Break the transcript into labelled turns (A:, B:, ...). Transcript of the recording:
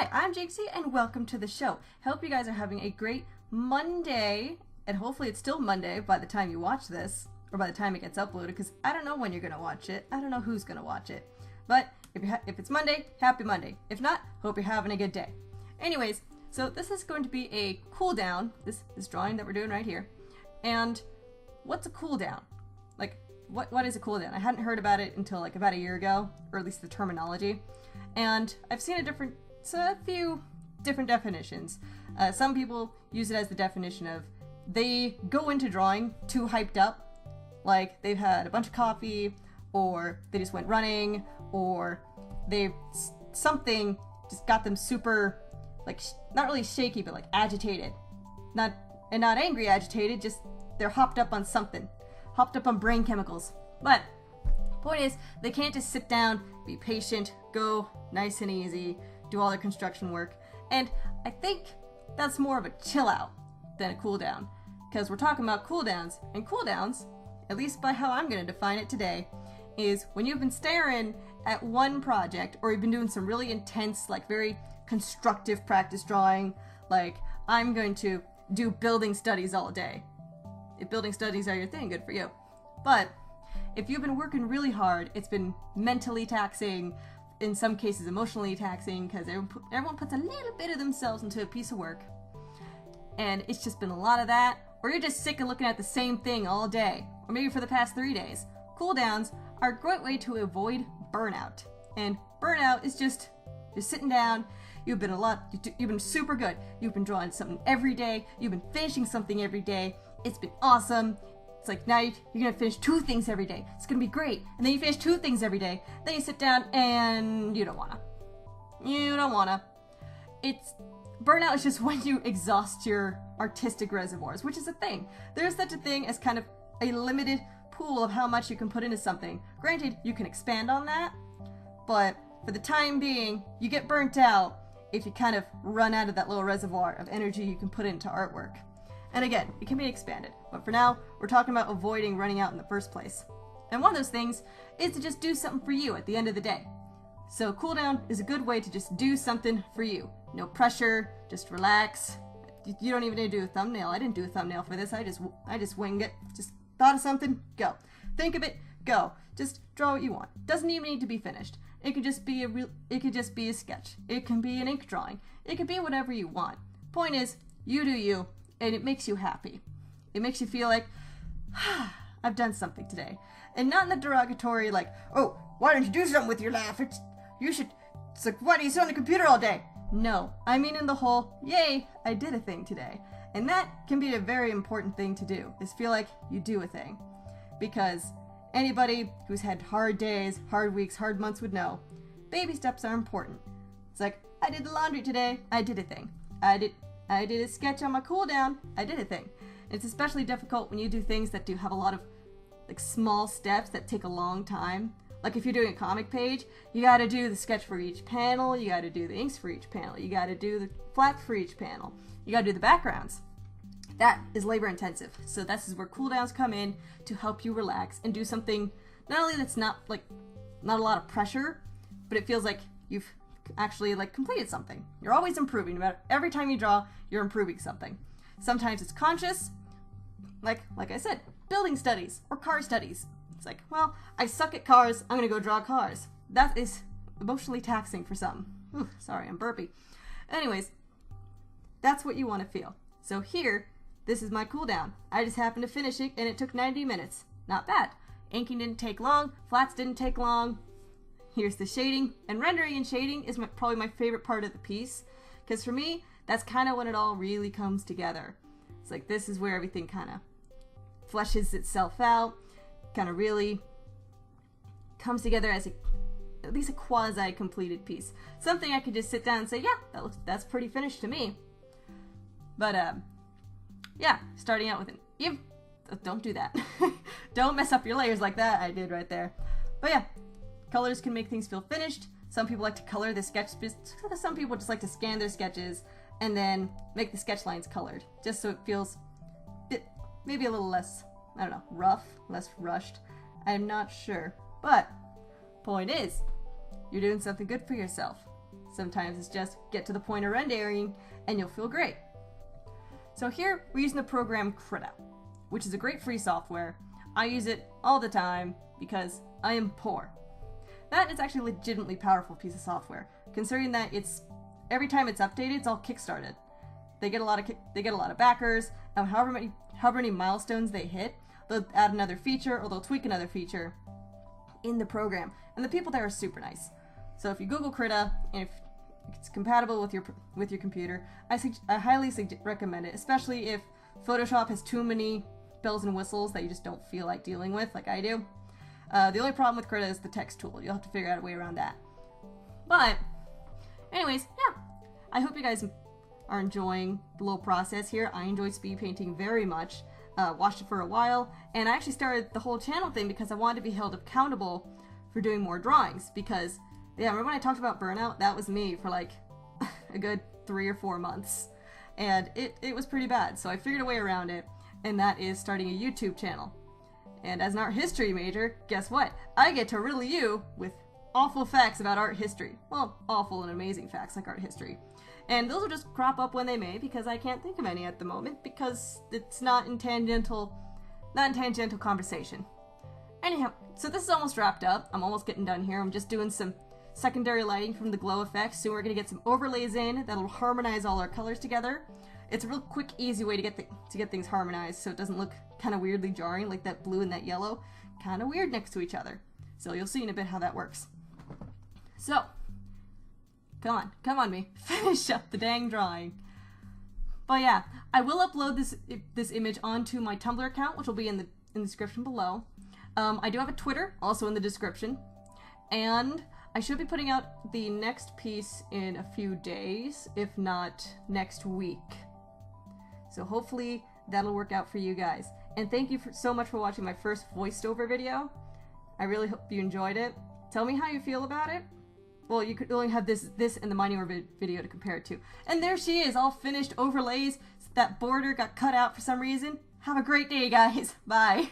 A: Hi, I'm Jinxie and welcome to the show. Hope you guys are having a great Monday, and hopefully it's still Monday by the time you watch this, or by the time it gets uploaded, because I don't know when you're going to watch it. I don't know who's going to watch it. But if it's Monday, happy Monday. If not, hope you're having a good day. Anyways, so this is going to be a cool down, this drawing that we're doing right here. And what's a cool down? Like, what is a cool down? I hadn't heard about it until like about a year ago, or at least the terminology. And I've seen a few different definitions. Some people use it as the definition of they go into drawing too hyped up, like they've had a bunch of coffee, or they just went running, or something just got them super, like, not really shaky, but like agitated. Not angry agitated, just they're hopped up on something. Hopped up on brain chemicals. But point is, they can't just sit down, be patient, go nice and easy, do all their construction work. And I think that's more of a chill out than a cool down, because we're talking about cooldowns, and cooldowns, at least by how I'm going to define it today, is when you've been staring at one project, or you've been doing some really intense, like very constructive practice drawing, like I'm going to do building studies all day. If building studies are your thing, good for you. But if you've been working really hard, it's been mentally taxing, in some cases emotionally taxing, because everyone puts a little bit of themselves into a piece of work, and it's just been a lot of that, or you're just sick of looking at the same thing all day, or maybe for the past 3 days. Cooldowns are a great way to avoid burnout. And burnout is just, you're sitting down, you've been super good, you've been drawing something every day, you've been finishing something every day, it's been awesome. It's like now you're gonna finish 2 things every day. It's gonna be great. And then you finish 2 things every day. Then you sit down and you don't wanna. Burnout is just when you exhaust your artistic reservoirs, which is a thing. There's such a thing as kind of a limited pool of how much you can put into something. Granted, you can expand on that, but for the time being, you get burnt out if you kind of run out of that little reservoir of energy you can put into artwork. And again, it can be expanded, but for now, we're talking about avoiding running out in the first place. And one of those things is to just do something for you at the end of the day. So cooldown is a good way to just do something for you. No pressure, just relax. You don't even need to do a thumbnail. I didn't do a thumbnail for this. I just wing it. Just thought of something, go. Think of it, go. Just draw what you want. Doesn't even need to be finished. It could just be a sketch. It can be an ink drawing. It could be whatever you want. Point is, you do you. And it makes you happy. It makes you feel like, I've done something today. And not in the derogatory, like, oh, why don't you do something with your life? It's like, why do you sit on the computer all day? No, I mean in the whole, yay, I did a thing today. And that can be a very important thing to do, is feel like you do a thing. Because anybody who's had hard days, hard weeks, hard months would know, baby steps are important. It's like, I did the laundry today, I did a thing. I did a sketch on my cooldown, I did a thing. It's especially difficult when you do things that do have a lot of like small steps that take a long time. Like if you're doing a comic page, you gotta do the sketch for each panel, you gotta do the inks for each panel, you gotta do the flats for each panel, you gotta do the backgrounds. That is labor intensive. So this is where cooldowns come in to help you relax and do something not only that's not a lot of pressure, but it feels like you've actually like completed something. You're always improving. No matter, every time you draw, you're improving something. Sometimes it's conscious, like I said, building studies or car studies. It's like, well, I suck at cars, I'm gonna go draw cars. That is emotionally taxing for some. Ooh, sorry, I'm burpy. Anyways, that's what you want to feel. So here, this is my cooldown. I just happened to finish it and it took 90 minutes. Not bad. Inking didn't take long, flats didn't take long. Here's the shading, and rendering and shading is probably my favorite part of the piece, because for me, that's kind of when it all really comes together. It's like this is where everything kind of fleshes itself out, kind of really comes together as at least a quasi-completed piece. Something I could just sit down and say, yeah, that's pretty finished to me. But yeah, starting out with don't do that. Don't mess up your layers like that I did right there. But yeah. Colors can make things feel finished. Some people like to color the sketch, some people just like to scan their sketches and then make the sketch lines colored, just so it feels maybe a little less, I don't know, rough, less rushed. I'm not sure. But point is, you're doing something good for yourself. Sometimes it's just get to the point of rendering and you'll feel great. So here we're using the program Krita, which is a great free software. I use it all the time because I am poor. That is actually a legitimately powerful piece of software, considering that every time it's updated, it's all kickstarted. They get a lot of backers, and however many milestones they hit, they'll add another feature or they'll tweak another feature in the program. And the people there are super nice. So if you Google Krita, and if it's compatible with your computer, I highly recommend it, especially if Photoshop has too many bells and whistles that you just don't feel like dealing with, like I do. The only problem with Krita is the text tool. You'll have to figure out a way around that. But, anyways, yeah. I hope you guys are enjoying the little process here. I enjoy speed painting very much. Watched it for a while, and I actually started the whole channel thing because I wanted to be held accountable for doing more drawings. Because, yeah, remember when I talked about burnout? That was me for like a good 3 or 4 months. And it was pretty bad, so I figured a way around it. And that is starting a YouTube channel. And as an art history major, guess what? I get to riddle you with awful facts about art history. Well, awful and amazing facts like art history. And those will just crop up when they may, because I can't think of any at the moment, because it's not in tangential conversation. Anyhow, so this is almost wrapped up. I'm almost getting done here. I'm just doing some secondary lighting from the glow effects. Soon we're going to get some overlays in that'll harmonize all our colors together. It's a real quick, easy way to get things harmonized so it doesn't look kind of weirdly jarring, like that blue and that yellow. Kind of weird next to each other. So you'll see in a bit how that works. So, come on me. Finish up the dang drawing. But yeah, I will upload this image onto my Tumblr account, which will be in the description below. I do have a Twitter, also in the description. And I should be putting out the next piece in a few days, if not next week. So hopefully that'll work out for you guys. And thank you so much for watching my first voiced over video. I really hope you enjoyed it. Tell me how you feel about it. Well, you could only have this and the Mining Ore video to compare it to. And there she is, all finished overlays. That border got cut out for some reason. Have a great day, guys. Bye.